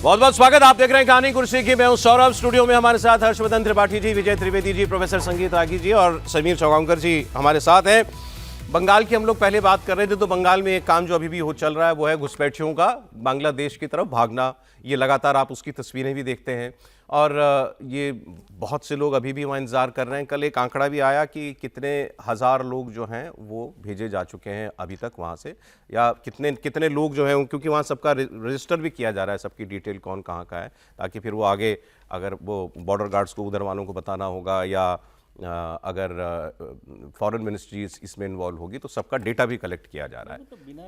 बहुत बहुत स्वागत। आप देख रहे हैं कहानी कुर्सी की। मैं हूं सौरभ। स्टूडियो में हमारे साथ हर्षवर्धन त्रिपाठी जी, विजय त्रिवेदी जी, प्रोफेसर संगीत रागी जी और समीर चौगांवकर जी हमारे साथ हैं। बंगाल की हम लोग पहले बात कर रहे थे, तो बंगाल में एक काम जो अभी भी हो चल रहा है वो है घुसपैठियों का बांग्लादेश की तरफ भागना। ये लगातार आप उसकी तस्वीरें भी देखते हैं और ये बहुत से लोग अभी भी वहाँ इंतज़ार कर रहे हैं। कल एक आंकड़ा भी आया कि कितने हज़ार लोग जो हैं वो भेजे जा चुके हैं अभी तक वहाँ से, या कितने कितने लोग जो हैं, क्योंकि वहाँ सबका रजिस्टर भी किया जा रहा है, सबकी डिटेल कौन कहाँ का है, ताकि फिर वो आगे अगर वो बॉर्डर गार्ड्स को उधर वालों को बताना होगा या अगर फॉरेन मिनिस्ट्रीज इसमें इन्वॉल्व होगी तो सबका डेटा भी कलेक्ट किया जा रहा है। तो बिना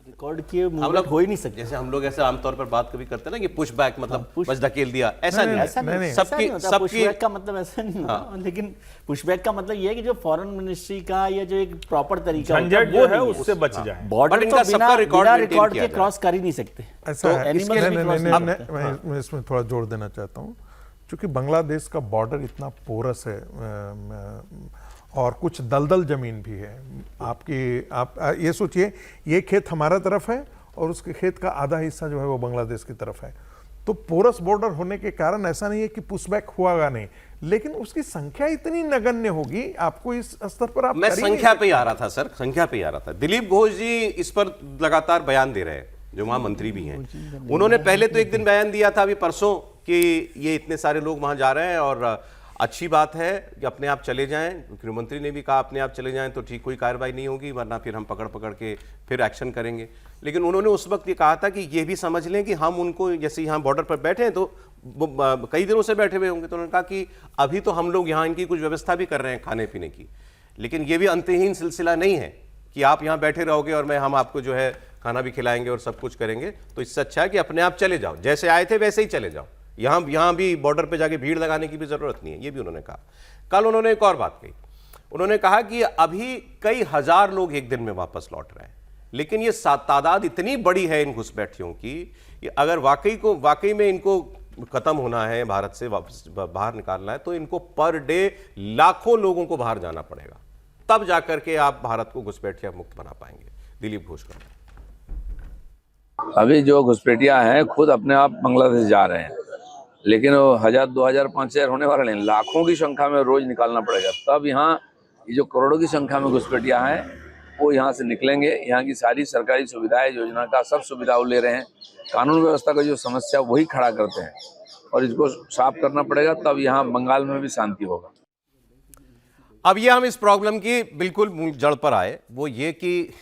रिकॉर्ड किए मूवमेंट हो ही नहीं सकते। जैसे हम लोग ऐसे आमतौर पर बात कभी करते हैं ना कि पुश बैक मतलब बस धकेल दिया, ऐसा नहीं, ऐसा नहीं, सबकी पुशबैक का मतलब ऐसा नहीं होता। लेकिन पुशबैक का मतलब ये है कि जो फॉरेन मिनिस्ट्री का या जो एक प्रॉपर तरीका झंझट जो है उससे बच जाए। बॉर्डर इनका तो सबका बिना रिकॉर्ड रिकॉर्ड के क्रॉस कर ही नहीं सकते। ऐसा है। मैं इसमें थोड़ा जोड़ देना चाहता हूँ, क्योंकि बांग्लादेश का बॉर्डर इतना पोरस है और कुछ दलदल जमीन भी है। आप ये सोचिए, ये खेत हमारा तरफ है और उसके खेत का आधा हिस्सा जो है वो बांग्लादेश की तरफ है। तो पोरस बॉर्डर होने के कारण ऐसा नहीं है कि पुशबैक हुआ नहीं, लेकिन उसकी संख्या इतनी नगण्य होगी, आपको इस स्तर पर आप मैं संख्या पे ही आ रहा था सर, संख्या पे ही आ रहा था। दिलीप घोष जी इस पर लगातार बयान दे रहे हैं, जो वहां मंत्री भी हैं। उन्होंने पहले तो एक दिन बयान दिया था अभी परसों कि ये इतने सारे लोग वहां जा रहे हैं और अच्छी बात है कि अपने आप चले जाएं। गृहमंत्री ने भी कहा अपने आप चले जाएं तो ठीक, कोई कार्रवाई नहीं होगी, वरना फिर हम पकड़ पकड़ के फिर एक्शन करेंगे। लेकिन उन्होंने उस वक्त ये कहा था कि ये भी समझ लें कि हम उनको, जैसे यहाँ बॉर्डर पर बैठे हैं तो कई दिनों से बैठे हुए होंगे, तो उन्होंने कहा कि अभी तो हम लोग यहाँ इनकी कुछ व्यवस्था भी कर रहे हैं खाने पीने की, लेकिन ये भी अंतहीन सिलसिला नहीं है कि आप यहाँ बैठे रहोगे और हम आपको जो है खाना भी खिलाएंगे और सब कुछ करेंगे। तो इससे अच्छा है कि अपने आप चले जाओ, जैसे आए थे वैसे ही चले जाओ। यहाँ भी बॉर्डर पे जाके भीड़ लगाने की भी जरूरत नहीं है, ये भी उन्होंने कहा। कल उन्होंने एक और बात कही, उन्होंने कहा कि अभी कई हजार लोग एक दिन में वापस लौट रहे हैं, लेकिन ये तादाद इतनी बड़ी है इन घुसपैठियों की कि अगर वाकई में इनको खत्म होना है, भारत से वापस बाहर निकालना है, तो इनको पर डे लाखों लोगों को बाहर जाना पड़ेगा, तब जाकर के आप भारत को घुसपैठिया मुक्त बना पाएंगे। दिलीप घोष का अभी जो घुसपैठिया हैं खुद अपने आप बांग्लादेश जा रहे हैं, लेकिन वो 1000, 2000, 5000 होने वाले नहीं, लाखों की संख्या में रोज निकालना पड़ेगा। तब यहाँ ये जो करोड़ों की संख्या में घुसपैठिया हैं वो यहाँ से निकलेंगे। यहाँ की सारी सरकारी सुविधाएं, योजना का सब सुविधा वो ले रहे हैं। कानून व्यवस्था का जो समस्या वही खड़ा करते हैं और इसको साफ करना पड़ेगा, तब यहाँ बंगाल में भी शांति होगा। अब ये हम इस प्रॉब्लम की बिल्कुल जड़ पर आए, वो ये कि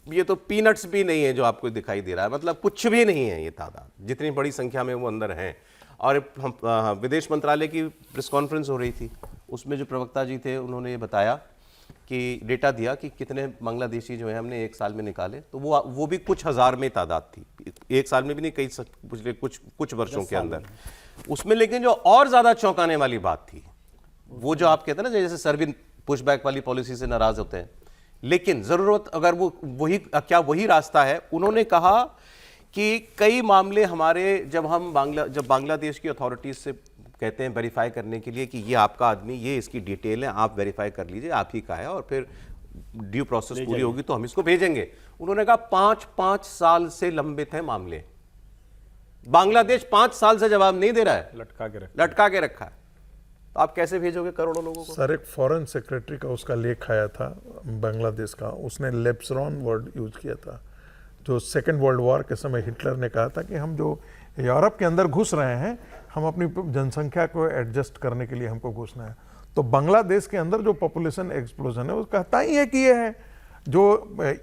ये तो पीनट्स भी नहीं है जो आपको दिखाई दे रहा है, मतलब कुछ भी नहीं है ये तादाद, जितनी बड़ी संख्या में वो अंदर हैं। और हम विदेश मंत्रालय की प्रेस कॉन्फ्रेंस हो रही थी, उसमें जो प्रवक्ता जी थे उन्होंने ये बताया कि डेटा दिया कि कितने बांग्लादेशी जो है हमने एक साल में निकाले, तो वो भी कुछ हजार में तादाद थी, एक साल में भी नहीं, कई पिछले कुछ वर्षों के अंदर उसमें। लेकिन जो और ज्यादा चौंकाने वाली बात थी, वो जो आप कहते हैं ना, जैसे सर्बिन पुशबैक वाली पॉलिसी से नाराज होते हैं, लेकिन जरूरत अगर वही रास्ता है। उन्होंने कहा कि कई मामले हमारे जब बांग्लादेश की अथॉरिटीज से कहते हैं वेरीफाई करने के लिए कि ये आपका आदमी, ये इसकी डिटेल है, आप वेरीफाई कर लीजिए, आप ही का है, और फिर ड्यू प्रोसेस पूरी होगी तो हम इसको भेजेंगे। उन्होंने कहा 5 साल से लंबित है मामले, बांग्लादेश 5 साल से जवाब नहीं दे रहा है, लटका के रखा है, तो आप कैसे भेजोगे करोड़ों लोगों को? सर, एक फॉरेन सेक्रेटरी का उसका लेख आया था बांग्लादेश का, उसने लेप्सरॉन वर्ड यूज किया था, जो सेकेंड वर्ल्ड वॉर के समय हिटलर ने कहा था कि हम जो यूरोप के अंदर घुस रहे हैं, हम अपनी जनसंख्या को एडजस्ट करने के लिए हमको घुसना है। तो बांग्लादेश के अंदर जो पॉपुलेशन एक्सप्लोजन है वो कहता ही है कि ये है जो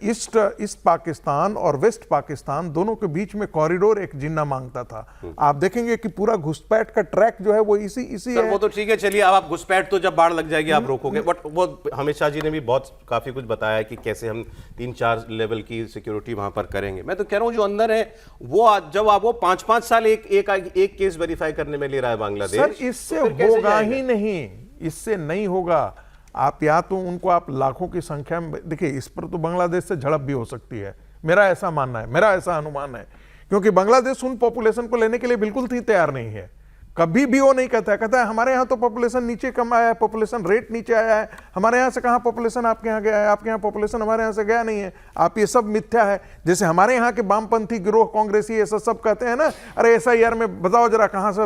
ईस्ट पाकिस्तान और वेस्ट पाकिस्तान दोनों के बीच में कॉरिडोर एक जिन्ना मांगता था। आप देखेंगे कि पूरा घुसपैठ का ट्रैक जो है वो इसी है। वो तो ठीक है, चलिए, अब आप घुसपैठ तो जब बाढ़ लग जाएगी आप रोकोगे, बट वो अमित शाह जी ने भी काफी कुछ बताया है कि कैसे हम 3-4 लेवल की सिक्योरिटी वहां पर करेंगे। मैं तो कह रहा हूं जो अंदर है वो जब आप वो 5-5 साल एक केस वेरीफाई करने में ले रहा है बांग्लादेश, सर इससे होगा ही नहीं, इससे नहीं होगा। आप या तो उनको आप लाखों की संख्या में देखिए, इस पर तो बांग्लादेश से झड़प भी हो सकती है, मेरा ऐसा मानना है, मेरा ऐसा अनुमान है, क्योंकि बांग्लादेश उन पॉपुलेशन को लेने के लिए बिल्कुल ही तैयार नहीं है। कभी भी वो नहीं कहता है। कहता है हमारे यहाँ तो पॉपुलेशन नीचे कम आया है, पॉपुलेशन रेट नीचे आया है, हमारे यहाँ से कहाँ पॉपुलेशन आपके यहाँ गया है, आपके यहाँ पॉपुलेशन हमारे यहाँ से गया नहीं है, आप ये सब मिथ्या है। जैसे हमारे यहाँ के वामपंथी गिरोह कांग्रेसी ऐसा सब कहते हैं ना, अरे SIR में बताओ जरा कहाँ से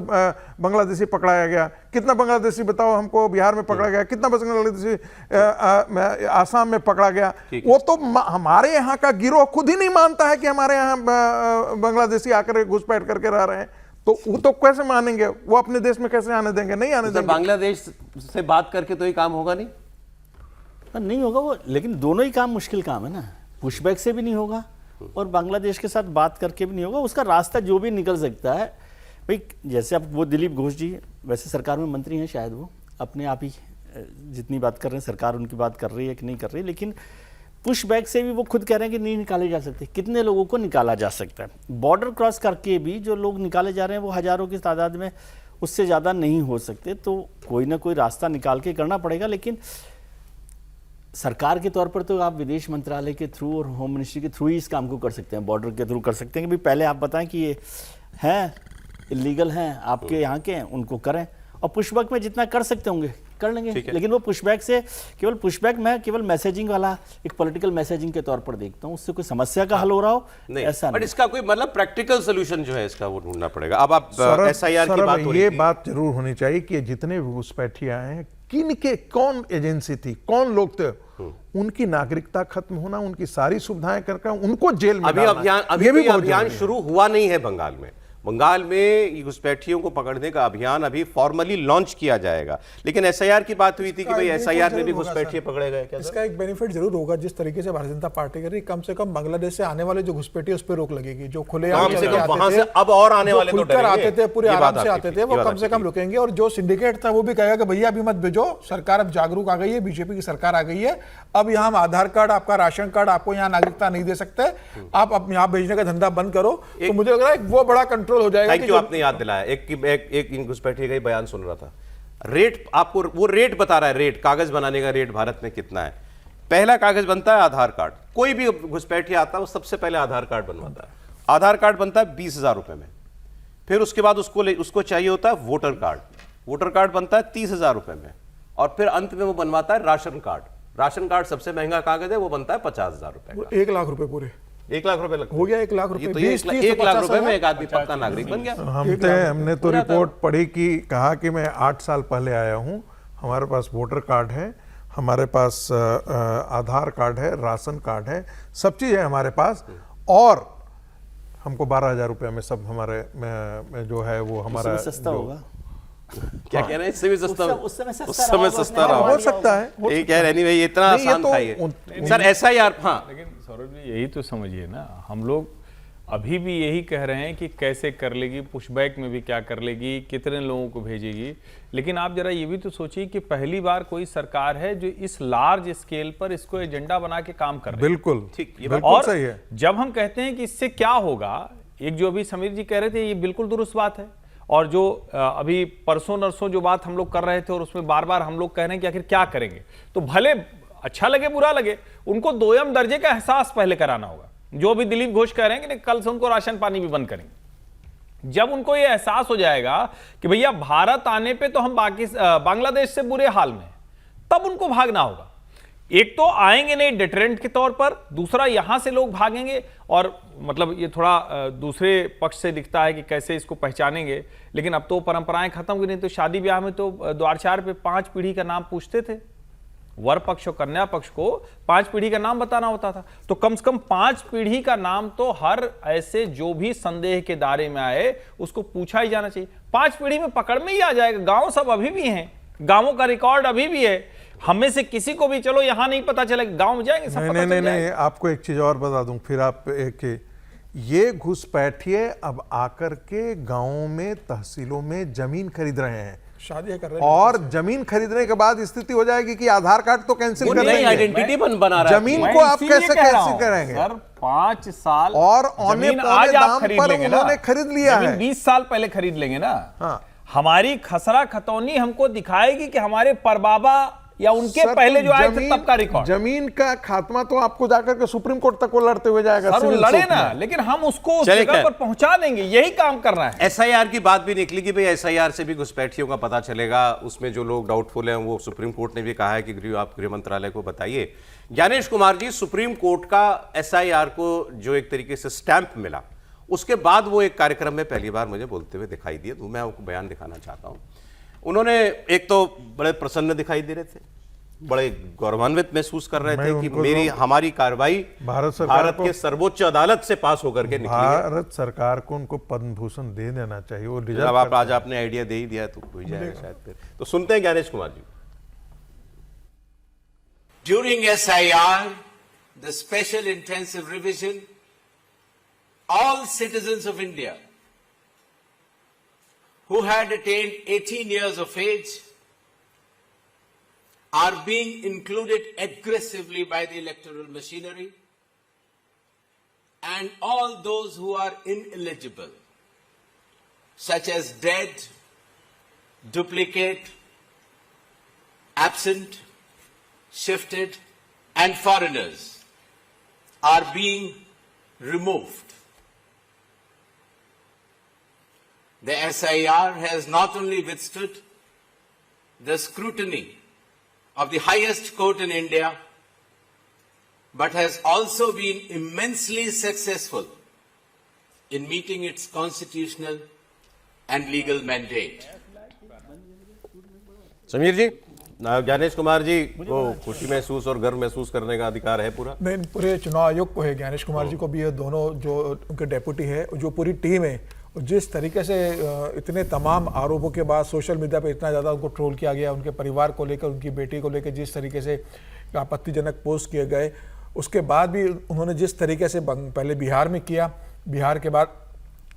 बांग्लादेशी पकड़ाया गया, कितना बांग्लादेशी बताओ हमको बिहार में पकड़ा गया, कितना बांग्लादेशी आसाम में पकड़ा गया। वो तो हमारे यहाँ का गिरोह खुद ही नहीं मानता है कि हमारे यहाँ बांग्लादेशी आकर घुसपैठ करके रह रहे हैं, तो वो तो कैसे मानेंगे, वो अपने देश में कैसे आने देंगे, नहीं आने देंगे। बांग्लादेश से बात करके तो ये काम होगा नहीं, नहीं होगा वो, लेकिन दोनों ही काम मुश्किल काम है ना, पुशबैक से भी नहीं होगा और बांग्लादेश के साथ बात करके भी नहीं होगा। उसका रास्ता जो भी निकल सकता है भाई, जैसे अब वो दिलीप घोष जी वैसे सरकार में मंत्री हैं, शायद वो अपने आप ही जितनी बात कर रहे हैं सरकार उनकी बात कर रही है कि नहीं कर रही, लेकिन पुशबैक से भी वो खुद कह रहे हैं कि नहीं निकाले जा सकते। कितने लोगों को निकाला जा सकता है? बॉर्डर क्रॉस करके भी जो लोग निकाले जा रहे हैं वो हजारों की तादाद में, उससे ज़्यादा नहीं हो सकते। तो कोई ना कोई रास्ता निकाल के करना पड़ेगा, लेकिन सरकार के तौर पर तो आप विदेश मंत्रालय के थ्रू और होम मिनिस्ट्री के थ्रू ही इस काम को कर सकते हैं, बॉर्डर के थ्रू कर सकते हैं कि भाई पहले आप बताएं कि ये हैं इलीगल हैं, आपके यहाँ के हैं, उनको करें, और पुशबैक में जितना कर सकते होंगे कर लेंगे। लेकिन वो पुशबैक से केवल पुशबैक मैं केवल मैसेजिंग वाला एक पॉलिटिकल मैसेजिंग के तौर पर देखता हूँ, उससे कोई समस्या का हल हो रहा हो नहीं, ऐसा बट नहीं। इसका कोई मतलब प्रैक्टिकल सोल्यूशन जो है इसका वो ढूंढना पड़ेगा। अब आप SIR की बात हो रही ये थी। बात जरूर होनी चाहिए कि जितने भी घुसपैठिए आए हैं, किन के कौन एजेंसी थी, कौन लोग थे, उनकी नागरिकता खत्म होना, उनकी सारी सुविधाएं करके उनको जेल में अभी डालना, अभियान ये अभी भी भी बहुत अभियान जरूरी है। शुरू हुआ नहीं है बंगाल में। बंगाल में घुसपैठियों को पकड़ने का अभियान अभी फॉर्मली लॉन्च किया जाएगा, लेकिन SIR की बात हुई थी कि भाई SIR में भी घुसपैठिए पकड़े गए क्या? इसका एक बेनिफिट जरूर होगा, जिस तरीके से भारतीय जनता पार्टी कर रही, कम से कम बांग्लादेश से आने वाले जो घुसपैठिए उस पर रोक लगेगी। जो खुले कम से कम वहां से अब और आने वाले तो खुलकर आते डरेंगे। थे, पूरे ये बात आराम से आपकी आते थी, थे, वो ये बात कम से आपकी कम थी। रुकेंगे। और जो सिंडिकेट था वो भी कहेगा कि भैया अभी मत भेजो, सरकार अब जागरूक आ गई है, बीजेपी की सरकार आ गई है, अब यहाँ हम आधार कार्ड, आपका राशन कार्ड, आपको यहाँ नागरिकता नहीं दे सकते, आप अब यहाँ भेजने का धंधा बंद करो। तो मुझे लग रहा है वो बड़ा कंट्रोल हो जाएगा। थैंक यू, आपने याद दिलाया। एक घुसपैठिए का ही बयान सुन रहा था, रेट आपको वो रेट बता रहा है, रेट कागज बनाने का रेट भारत में कितना है। पहला कागज बनता है आधार कार्ड, कोई भी घुसपैठिया आता है वो सबसे पहले आधार कार्ड बनवाता है। आधार कार्ड बनता है 20,000 रुपए में, फिर उसके बाद उसको चाहिए होता है वोटर कार्ड, वोटर कार्ड बनता है 30,000 रुपए में, और फिर अंत में वो बनवाता है राशन कार्ड। राशन कार्ड सबसे महंगा कागज है, वो बनता है 50,000 रुपए का। 1 लाख रुपए पूरे 1 लाख रुपए लगता हो गया, 1 लाख ये रुपए, तो 20-30 1 लाख रुपए में एक आदमी पक्का नागरिक बन गया। हमने तो रिपोर्ट पढ़ी कि कहा कि मैं 8 साल पहले आया हूँ, हमारे पास वोटर कार्ड है, हमारे पास आधार कार्ड है, राशन कार्ड है, सब चीज़ है हमारे पास, और हमको 12,000 रुपये में सब हमारे में जो है वो हमारा सस्ता होगा। क्या कह रहे हैं? इससे भी सस्ता, उस समय सस्ता उस समय रहा सस्ता होगा, रहा हो सकता है, हो ये कह रहे नहीं भाई इतना नहीं, ये आसान तो था ये। सर SIR, हाँ लेकिन सौरभ जी यही तो समझिए ना, हम लोग अभी भी यही कह रहे हैं कि कैसे कर लेगी, पुशबैक में भी क्या कर लेगी, कितने लोगों को भेजेगी, लेकिन आप जरा ये भी तो सोचिए कि पहली बार कोई सरकार है जो इस लार्ज स्केल पर इसको एजेंडा बना के काम कर रही है। बिल्कुल ठीक, ये बिल्कुल और सही है। जब हम कहते हैं कि इससे क्या होगा, एक जो अभी समीर जी कह रहे थे ये बिल्कुल दुरुस्त बात है, और जो अभी परसों नरसों जो बात हम लोग कर रहे थे और उसमें बार बार हम लोग कह रहे हैं कि आखिर क्या करेंगे, तो भले अच्छा लगे बुरा लगे, उनको दोयम दर्जे का एहसास पहले कराना होगा। जो भी दिलीप घोष कह रहे हैं कि कल से उनको राशन पानी भी बंद करेंगे, जब उनको यह एहसास हो जाएगा कि भैया भारत आने पे तो हम बांग्लादेश से बुरे हाल में, तब उनको भागना होगा। एक तो आएंगे नहीं डिटरेंट के तौर पर, दूसरा यहां से लोग भागेंगे, और मतलब ये थोड़ा दूसरे पक्ष से दिखता है कि कैसे इसको पहचानेंगे, लेकिन अब तो परंपराएं खत्म हुई। नहीं तो शादी ब्याह में तो द्वारचार पे 5 पीढ़ी का नाम पूछते थे, वर पक्ष और कन्या पक्ष को 5 पीढ़ी का नाम बताना होता था, तो कम से कम 5 पीढ़ी का नाम तो हर ऐसे जो भी संदेह के दायरे में आए उसको पूछा ही जाना चाहिए। 5 पीढ़ी में पकड़ में ही आ जाएगा। गांव सब अभी भी हैं, गांवों का रिकॉर्ड अभी भी है, हमें से किसी को भी चलो यहां नहीं पता चलेगा, गांव में जाएंगे सब पता चल जाएगा। नहीं, आपको एक चीज और बता दूं, फिर आप एक ये घुसपैठिए अब आकर के गांवों में तहसीलों में जमीन खरीद रहे हैं, शादी कर रहे हैं, और जमीन खरीदने के बाद स्थिति हो जाएगी कि आधार कार्ड तो कैंसिल वो कर नई देंगे, आइडेंटिटी बना रहा है। जमीन को आप कैसे कैंसिल करेंगे? सर 5 साल और औने जमीन पौने आज आप दाम खरीद पर लेंगे ना, उन्होंने खरीद लिया जमीन है। 20 साल पहले खरीद लेंगे ना। हाँ। हमारी खसरा खतौनी हमको दिखाएगी कि हमारे परबाबा या उनके सर, पहले तो जो आए थे तब का रिकॉर्ड? जमीन का खात्मा तो आपको जाकर के सुप्रीम कोर्ट तक वो लड़ते हुए जाएगा। सर वो सिविल लड़े सूट ना, में। लेकिन हम उसको उस चलिए, जगह खैर। पर पहुंचा देंगे, यही काम करना है। एसआईआर की बात भी निकली कि भाई एसआईआर से भी घुसपैठियों का पता चलेगा, उसमें जो लोग डाउटफुल हैं वो सुप्रीम कोर्ट ने भी कहा है कि आप गृह मंत्रालय को बताइए। ज्ञानेश कुमार जी, सुप्रीम कोर्ट का एसआईआर को जो एक तरीके से स्टैंप मिला, उसके बाद वो एक कार्यक्रम में पहली बार मुझे बोलते हुए दिखाई दिए, तो मैं आपको बयान दिखाना चाहता हूं। उन्होंने एक तो बड़े प्रसन्न दिखाई दे रहे थे, बड़े गौरवान्वित महसूस कर रहे थे कि हमारी कार्रवाई भारत के सर्वोच्च अदालत से पास होकर के निकली है। भारत सरकार को उनको पद्म भूषण दे देना चाहिए, वो जब डिजर्व आप आज आपने आइडिया दे ही दिया तो हो ही जाएगा शायद फिर। तो सुनते हैं Gyanesh Kumar ji. During SIR, the special intensive revision, all citizens of India who had attained 18 years of age are being included aggressively by the electoral machinery, and all those who are ineligible, such as dead, duplicate, absent, shifted, and foreigners, are being removed. The SIR has not only withstood the scrutiny of the highest court in India, but has also been immensely successful in meeting its constitutional and legal mandate. Sameer जी, ज्ञानेश कुमार जी को खुशी महसूस और गर्व महसूस करने का अधिकार है पूरा? नहीं, पूरे चुनाव आयोग को है, ज्ञानेश कुमार जी को भी है, दोनों जो उनके डेप्यूटी है, जो पूरी टीम है, जिस तरीके से इतने तमाम आरोपों के बाद सोशल मीडिया पे इतना ज़्यादा उनको ट्रोल किया गया, उनके परिवार को लेकर, उनकी बेटी को लेकर जिस तरीके से आपत्तिजनक पोस्ट किए गए, उसके बाद भी उन्होंने जिस तरीके से पहले बिहार में किया, बिहार के बाद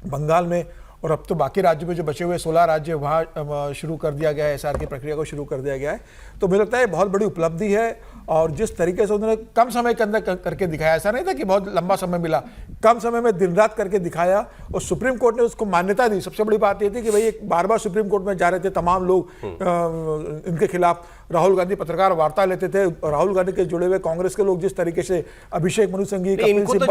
बंगाल में, और अब तो बाकी राज्यों में जो बचे हुए 16 राज्य वहाँ शुरू कर दिया गया है, एसआर की प्रक्रिया को शुरू कर दिया गया है। तो मुझे लगता है बहुत बड़ी उपलब्धि है, और जिस तरीके से उन्होंने कम समय के अंदर करके दिखाया, ऐसा नहीं था कि बहुत लंबा समय मिला, कम समय में दिन रात करके दिखाया, और सुप्रीम कोर्ट ने उसको मान्यता दी। सबसे बड़ी बात ये थी कि भाई एक बार बार सुप्रीम कोर्ट में जा रहे थे तमाम लोग, इनके खिलाफ राहुल गांधी पत्रकार वार्ता लेते थे, राहुल गांधी के जुड़े हुए कांग्रेस के लोग जिस तरीके से अभिषेक मनु सिंघवी, सुप्रीम कोर्ट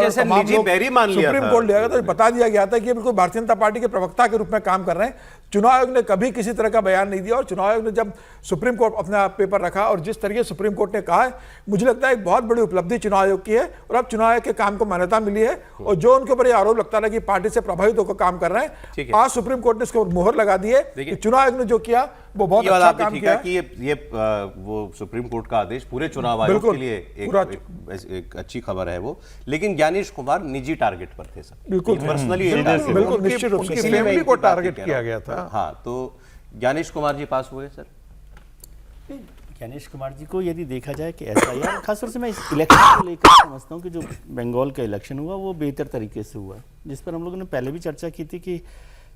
ले गया, तो बता दिया गया था कि बिल्कुल भारतीय जनता पार्टी के प्रवक्ता के रूप में काम कर रहे हैं। चुनाव आयोग ने कभी किसी तरह का बयान नहीं दिया, और चुनाव आयोग ने जब सुप्रीम कोर्ट अपना पेपर रखा और जिस तरीके सुप्रीम कोर्ट ने कहा है, मुझे लगता है एक बहुत बड़ी उपलब्धि चुनाव आयोग की है, और अब चुनाव आयोग के काम को मान्यता मिली है। और जो उनके ऊपर ये आरोप लगता था कि पार्टी से प्रभावित होकर काम कर रहे हैं, आज सुप्रीम कोर्ट ने इसको मोहर लगा दी है कि चुनाव आयोग ने जो किया वो बहुत अच्छा काम किया कि ये वो सुप्रीम कोर्ट का आदेश पूरे चुनाव आयोग के लिए एक अच्छी खबर है वो। लेकिन ज्ञानेश कुमार निजी टारगेट पर थे सर, बिल्कुल पर्सनली बिल्कुल निश्चित रूप से फैमिली को टारगेट किया गया था। हाँ, तो ज्ञानेश कुमार जी पास हुए सर? ज्ञानेश कुमार जी को यदि देखा जाए कि एसआईआर, खासतौर से मैं इस इलेक्शन को लेकर समझता हूँ कि जो बंगाल का इलेक्शन हुआ वो बेहतर तरीके से हुआ, जिस पर हम लोगों ने पहले भी चर्चा की थी कि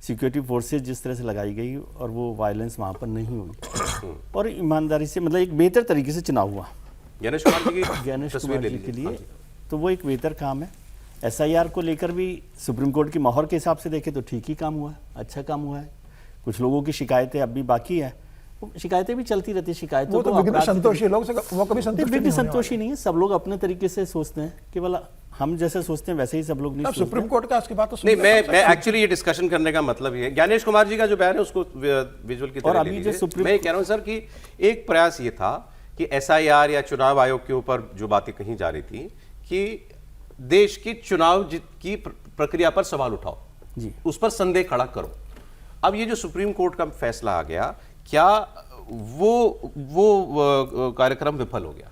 सिक्योरिटी फोर्सेज जिस तरह से लगाई गई और वो वायलेंस वहाँ पर नहीं हुई, और ईमानदारी से मतलब एक बेहतर तरीके से चुनाव हुआ ज्ञानेश कुमार जी के लिए, तो वो एक बेहतर काम है। एसआईआर को लेकर भी सुप्रीम कोर्ट की मोहर के हिसाब से देखें तो ठीक ही काम हुआ है, अच्छा काम हुआ है। कुछ लोगों की शिकायतें अब भी बाकी है, शिकायतें भी चलती रहती है, शिकायतों तो संतोषी लोग वो कभी संतोषी नहीं है, सब लोग अपने तरीके से सोचते हैं, केवल हम जैसे सोचते हैं वैसे ही सब लोग नहीं सोचते। सुप्रीम कोर्ट का उसके बाद तो नहीं, मैं एक्चुअली ये डिस्कशन करने का मतलब ये है, ज्ञानेश कुमार जी का जो बयान है उसको विजुअल की तरह ले लीजिए। मैं कह रहा हूं सर कि एक प्रयास ये था कि एसआईआर या चुनाव आयोग के ऊपर जो बातें कही जा रही थी कि देश की चुनाव की प्रक्रिया पर सवाल उठाओ जी, उस पर संदेह खड़ा करो। अब ये जो सुप्रीम कोर्ट का फैसला आ गया, क्या वो कार्यक्रम विफल हो गया?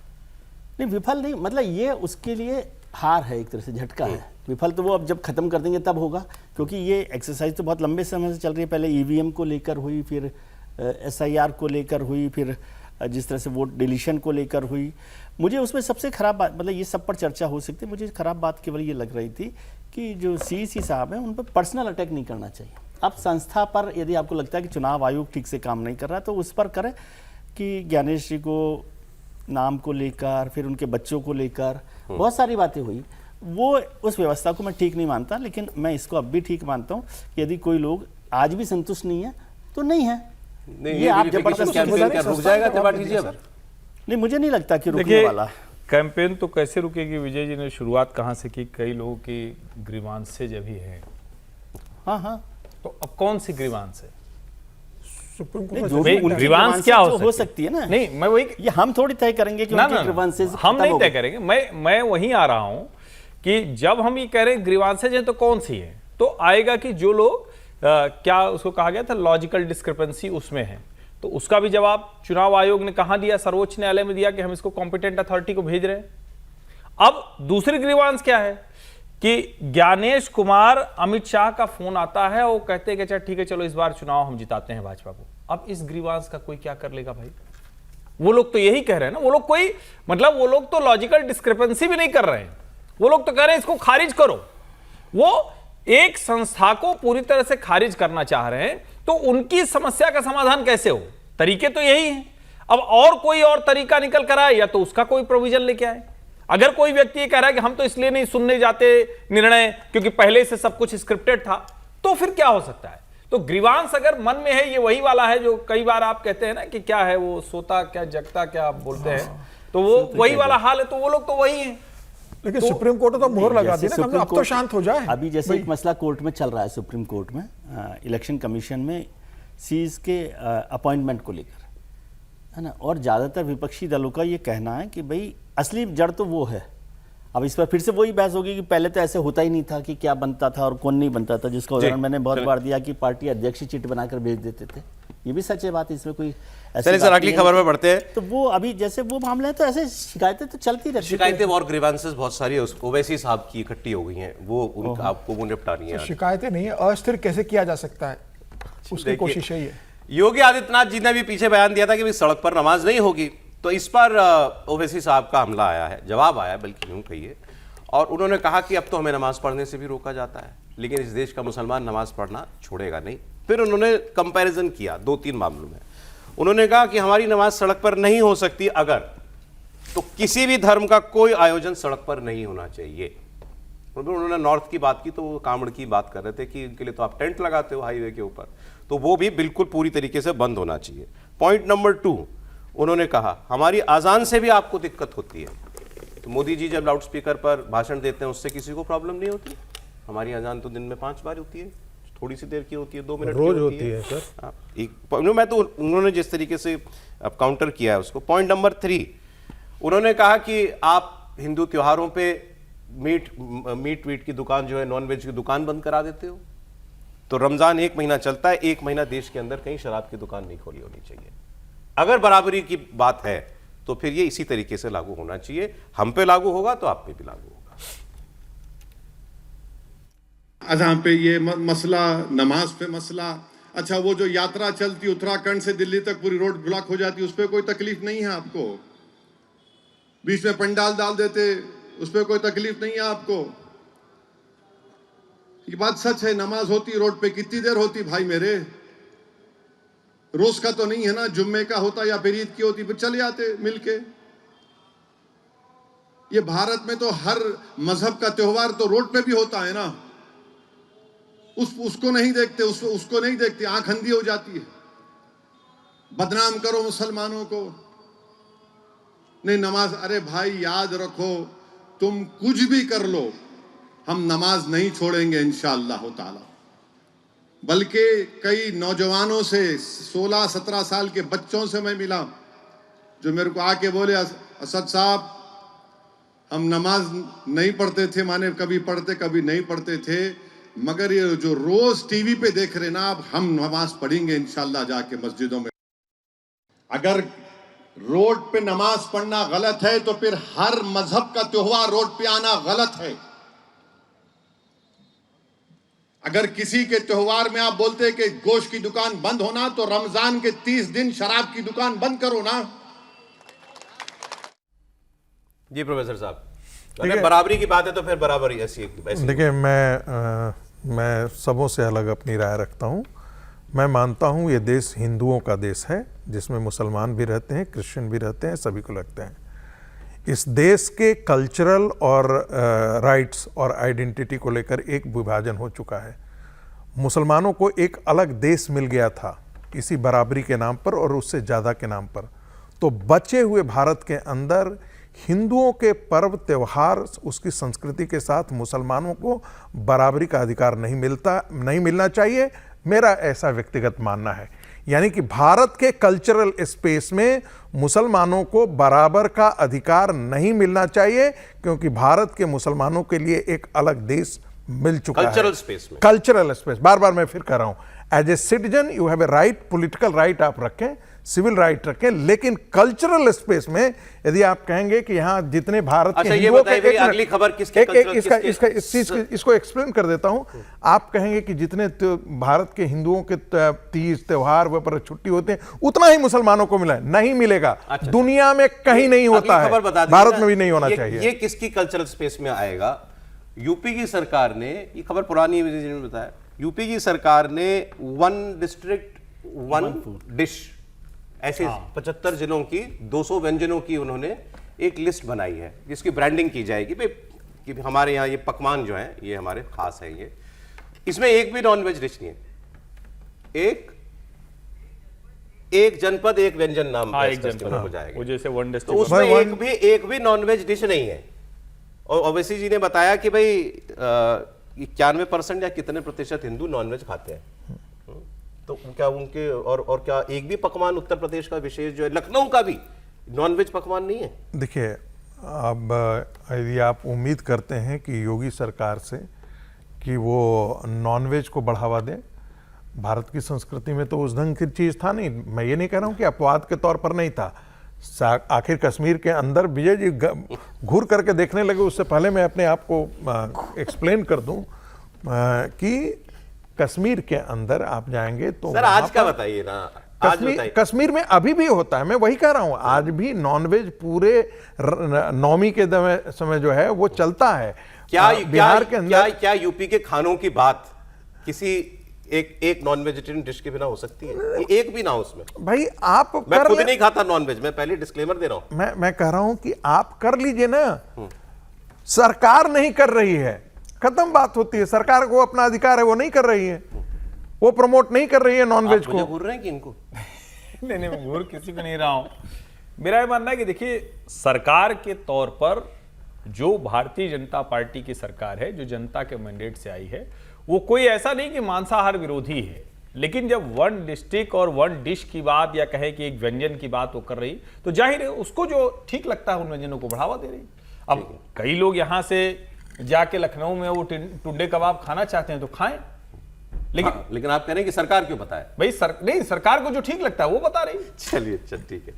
नहीं, विफल नहीं, मतलब ये उसके लिए हार है, एक तरह से झटका है। विफल तो वो अब जब खत्म कर देंगे तब होगा, क्योंकि ये एक्सरसाइज तो बहुत लंबे समय से चल रही है। पहले ईवीएम को लेकर हुई, फिर एसआईआर को लेकर हुई, फिर जिस तरह से वोट डिलीशन को लेकर हुई। मुझे उसमें सबसे खराब बात, मतलब ये सब पर चर्चा हो सकती है, मुझे खराब बात केवल ये लग रही थी कि जो सीईसी साहब हैं उन पर पर्सनल अटैक नहीं करना चाहिए। अब संस्था पर यदि आपको लगता है कि चुनाव आयोग ठीक से काम नहीं कर रहा है तो उस पर करें, कि ज्ञानेश जी को नाम को लेकर, फिर उनके बच्चों को लेकर बहुत सारी बातें हुई, वो उस व्यवस्था को मैं ठीक नहीं मानता। लेकिन मैं इसको अब भी ठीक मानता हूँ कि यदि कोई लोग आज भी संतुष्ट नहीं है तो नहीं है, ये आप जबरदस्ती रुक जाएगा त्रिपाठी जी? अब नहीं, मुझे नहीं लगता कि रुकने देखिए, वाला है। कैंपेन तो कैसे रुकेगी? विजय जी ने शुरुआत कहाँ से की? कई लोगों की ग्रीवांसेज अभी हैं, हाँ हाँ, तो अब कौन सी ग्रीवांस है? सुप्रीम नहीं, कोर्ट जो भाई, भी उनकी ग्रीवांस ग्रीवांसेस क्या जो हो सकती है ना, नहीं, मैं वही ये हम थोड़ी तय करेंगे कि ना उनकी ग्रीवांसेस हम खत्म नहीं हो तय गई। करेंगे। मैं वहीं आ रहा हूं कि जब हम ये कह रहे हैं ग्रीवांसेज हैं तो कौन सी है, तो आएगा कि जो लोग क्या उसको कहा गया था, लॉजिकल डिस्क्रिपेंसी उसमें है, तो उसका भी जवाब चुनाव आयोग ने कहां दिया? सर्वोच्च न्यायालय में दिया कि हम इसको कॉम्पिटेंट अथॉरिटी को भेज रहे हैं। अब दूसरी ग्रीवांस क्या है कि ज्ञानेश कुमार, अमित शाह का फोन आता है, वो कहते हैं कि अच्छा ठीक है, चलो इस बार चुनाव हम जिताते हैं भाजपा को। अब इस ग्रीवांस का कोई क्या कर लेगा भाई? वो लोग तो यही कह रहे हैं ना, वो लोग कोई मतलब वो लोग तो लॉजिकल डिस्क्रिपेंसी भी नहीं कर रहे हैं, वो लोग तो कह रहे हैं इसको खारिज करो। वो एक संस्था को पूरी तरह से खारिज करना चाह रहे हैं, तो उनकी समस्या का समाधान कैसे हो? तरीके तो यही हैं। अब और कोई और तरीका निकल कर आए या तो उसका कोई प्रोविजन लेके आए। अगर कोई व्यक्ति ये कह रहा है कि हम तो इसलिए नहीं सुनने जाते निर्णय क्योंकि पहले से सब कुछ स्क्रिप्टेड था, तो फिर क्या हो सकता है? तो ग्रीवांस अगर मन में है, ये वही वाला है जो कई बार आप कहते हैं ना कि क्या है वो, सोता क्या जगता क्या आप बोलते हैं, तो वो वही वाला हाल है। तो वो लोग तो वही है। लेकिन सुप्रीम कोर्ट ने तो मोहर लगा दी जैसे ना, सुप्रीम अब तो कोर्ट- शांत हो जाए। अभी जैसे एक मसला कोर्ट में चल रहा है, सुप्रीम कोर्ट में इलेक्शन कमीशन में सीज के अपॉइंटमेंट को लेकर, है ना, और ज़्यादातर विपक्षी दलों का ये कहना है कि भाई असली जड़ तो वो है। अब इस पर फिर से वही बहस होगी कि पहले तो ऐसे होता ही नहीं था, कि क्या बनता था और कौन नहीं बनता था, जिसका उदाहरण मैंने बहुत बार दिया कि पार्टी अध्यक्ष ही चिट बनाकर भेज देते थे। ये भी सच है बात, इसमें कोई ऐसी चलिए बात सर, अगली नहीं है। खबर में बढ़ते हैं। तो वो अभी जैसे वो मामले हैं, तो ऐसे शिकायतें तो चलती रहती हैं। शिकायतें और ग्रीवांसेस बहुत सारी है, ओवैसी साहब की इकट्ठी हो गई हैं, वो उनका आपको वो निपटानी है। शिकायतें नहीं है, अस्थिर कैसे किया जा सकता है, उसकी देखिए, कोशिश यही है। योगी आदित्यनाथ जी ने भी पीछे बयान दिया था कि भाई सड़क पर नमाज नहीं होगी, तो इस पर ओवैसी साहब का हमला आया है, जवाब आया बल्कि यूं कहिए, और उन्होंने कहा कि अब तो हमें नमाज पढ़ने से भी रोका जाता है, लेकिन इस देश का मुसलमान नमाज पढ़ना छोड़ेगा नहीं। फिर उन्होंने कंपैरिजन किया 2-3 मामलों में। उन्होंने कहा कि हमारी नमाज सड़क पर नहीं हो सकती अगर, तो किसी भी धर्म का कोई आयोजन सड़क पर नहीं होना चाहिए। उन्होंने नॉर्थ की बात की, तो वो कांवड़ की बात कर रहे थे कि इनके लिए तो आप टेंट लगाते हो हाईवे के ऊपर, तो वो भी बिल्कुल पूरी तरीके से बंद होना चाहिए। पॉइंट नंबर 2, उन्होंने कहा हमारी अजान से भी आपको दिक्कत होती है, तो मोदी जी जब लाउड स्पीकर पर भाषण देते हैं उससे किसी को प्रॉब्लम नहीं होती? हमारी अजान तो दिन में 5 बार होती है, थोड़ी सी देर की होती है, 2 मिनट रोज की होती है सर। हाँ, एक मैं तो उन्होंने जिस तरीके से अब काउंटर किया है उसको। पॉइंट नंबर 3, उन्होंने कहा कि आप हिंदू त्योहारों पे मीट वीट की दुकान जो है, नॉन वेज की दुकान बंद करा देते हो, तो रमजान 1 महीना चलता है, 1 महीना देश के अंदर कहीं शराब की दुकान नहीं खोली होनी चाहिए। अगर बराबरी की बात है तो फिर ये इसी तरीके से लागू होना चाहिए। हम पे लागू होगा तो आप पे भी लागू होगा। अज़ां पे ये मसला, नमाज पे मसला। अच्छा, वो जो यात्रा चलती उत्तराखंड से दिल्ली तक, पूरी रोड ब्लॉक हो जाती, उस पर कोई तकलीफ नहीं है आपको? बीच में पंडाल डाल देते, उस पर कोई तकलीफ नहीं है आपको? ये बात सच है, नमाज होती रोड पे, कितनी देर होती भाई मेरे? रोज का तो नहीं है ना, जुम्मे का होता या फिर ईद की होती, फिर चले आते मिलके। ये भारत में तो हर मजहब का त्योहार तो रोड पे भी होता है ना, उसको नहीं देखते, उसको नहीं देखते, आंख अंधी हो जाती है। बदनाम करो मुसलमानों को, नहीं नमाज, अरे भाई याद रखो, तुम कुछ भी कर लो, हम नमाज नहीं छोड़ेंगे इंशाअल्लाह ताला। बल्कि कई नौजवानों से, 16-17 साल के बच्चों से मैं मिला, जो मेरे को आके बोले, असद साहब हम नमाज नहीं पढ़ते थे, माने कभी पढ़ते कभी नहीं पढ़ते थे, मगर ये जो रोज टीवी पे देख रहे ना, अब हम नमाज पढ़ेंगे इंशाल्लाह जाके मस्जिदों में। अगर रोड पे नमाज पढ़ना गलत है तो फिर हर मजहब का त्योहार रोड पे आना गलत है। अगर किसी के त्योहार में आप बोलते हैं कि गोश्त की दुकान बंद होना, तो रमजान के 30 दिन शराब की दुकान बंद करो ना। जी प्रोफेसर साहब, अगर बराबरी की बात है तो फिर बराबरी ऐसी। देखिए, मैं सबों से अलग अपनी राय रखता हूँ। मैं मानता हूँ ये देश हिंदुओं का देश है, जिसमें मुसलमान भी रहते हैं, क्रिश्चियन भी रहते हैं, सभी को लगते हैं। इस देश के कल्चरल और राइट्स और आइडेंटिटी को लेकर एक विभाजन हो चुका है। मुसलमानों को एक अलग देश मिल गया था इसी बराबरी के नाम पर और उससे ज़्यादा के नाम पर, तो बचे हुए भारत के अंदर हिंदुओं के पर्व त्योहार, उसकी संस्कृति के साथ मुसलमानों को बराबरी का अधिकार नहीं मिलना चाहिए। मेरा ऐसा व्यक्तिगत मानना है। यानी कि भारत के कल्चरल स्पेस में मुसलमानों को बराबर का अधिकार नहीं मिलना चाहिए, क्योंकि भारत के मुसलमानों के लिए एक अलग देश मिल चुका है। कल्चरल स्पेस में, कल्चरल स्पेस, बार बार मैं फिर कह रहा हूं, as a citizen you have a right, political right आप रखें, सिविल राइट रखें, लेकिन कल्चरल स्पेस में यदि आप कहेंगे कि यहाँ जितने भारत अच्छा, के ये हिंदुओं बताइए के, भाई, अगली खबर किसके कल्चरल, इसको एक्सप्लेन कर देता हूं। आप कहेंगे कि जितने भारत के हिंदुओं के तीज त्योहार व पर छुट्टी होते हैं उतना ही मुसलमानों को मिला है, नहीं मिलेगा। अच्छा, दुनिया में कहीं नहीं होता है, भारत में भी नहीं होना चाहिए। ये किसकी कल्चरल स्पेस में आएगा? यूपी की सरकार ने, ये खबर पुरानी है, मैंने बताया, यूपी की सरकार ने 1 डिस्ट्रिक्ट 1 डिश, ऐसे 75 जिलों की 200 व्यंजनों की उन्होंने एक लिस्ट बनाई है, जिसकी ब्रांडिंग की जाएगी कि हमारे यहाँ ये पकवान जो हैं ये हमारे खास है। ये इसमें एक भी नॉनवेज डिश नहीं है। एक जनपद एक व्यंजन नाम हाँ, इस एक फेस्टिवल जनपद हो जाएगा। वो जैसे वन तो डिस्ट्रिक्ट उसमें एक भी नॉनवेज डिश नहीं है। और ओवैसी जी ने बताया कि भाई 91% या कितने प्रतिशत हिंदू नॉनवेज खाते हैं। तो क्या उनके और क्या एक भी पकवान उत्तर प्रदेश का विशेष जो है, लखनऊ का भी नॉनवेज पकवान नहीं है? देखिए, अब यदि आप उम्मीद करते हैं कि योगी सरकार से कि वो नॉनवेज को बढ़ावा दें, भारत की संस्कृति में तो उस ढंग की चीज़ था नहीं। मैं ये नहीं कह रहा हूँ कि अपवाद के तौर पर नहीं था। आखिर कश्मीर के अंदर विजय जी घूर करके देखने लगे, उससे पहले मैं अपने आप को एक्सप्लेन कर दूं कि कश्मीर के अंदर आप जाएंगे तो सर आज का बताइए ना, आज बताइए। कश्मीर में अभी भी होता है, मैं वही कह रहा हूं, आज भी नॉनवेज पूरे नौमी के समय जो है वो चलता है। बिहार के अंदर क्या यूपी के खानों की बात किसी एक नॉन वेजिटेरियन डिश के बिना हो सकती है? एक भी ना हो उसमें। भाई आप मैं खुद नहीं खाता नॉनवेज, मैं पहले डिस्क्लेमर दे रहा हूं। मैं कह रहा हूं कि आप कर लीजिए ना, सरकार नहीं कर रही है, खत्म बात होती है। सरकार को अपना अधिकार है, वो नहीं कर रही है, वो प्रमोट नहीं कर रही है नॉनवेज को। घूर रहे हैं कि इनको नहीं, मैं घूर किसी को नहीं रहा हूं। मेरा ये मानना है कि देखिए, सरकार के तौर पर जो भारतीय जनता पार्टी की सरकार है, जो जनता के मैंडेट से आई है, वो कोई ऐसा नहीं कि मांसाहार विरोधी है। लेकिन जब 1 डिस्ट्रिक्ट और 1 डिश की बात या कहे कि एक व्यंजन की बात वो कर रही, तो जाहिर है उसको जो ठीक लगता है उन व्यंजनों को बढ़ावा दे रही। अब कई लोग यहां से जाके लखनऊ में वो टुंडे कबाब खाना चाहते हैं तो खाएं, लेकिन आप कह रहे हैं कि सरकार क्यों बताए? भाई नहीं, सरकार को जो ठीक लगता है वो बता रही। चलिए, ठीक है।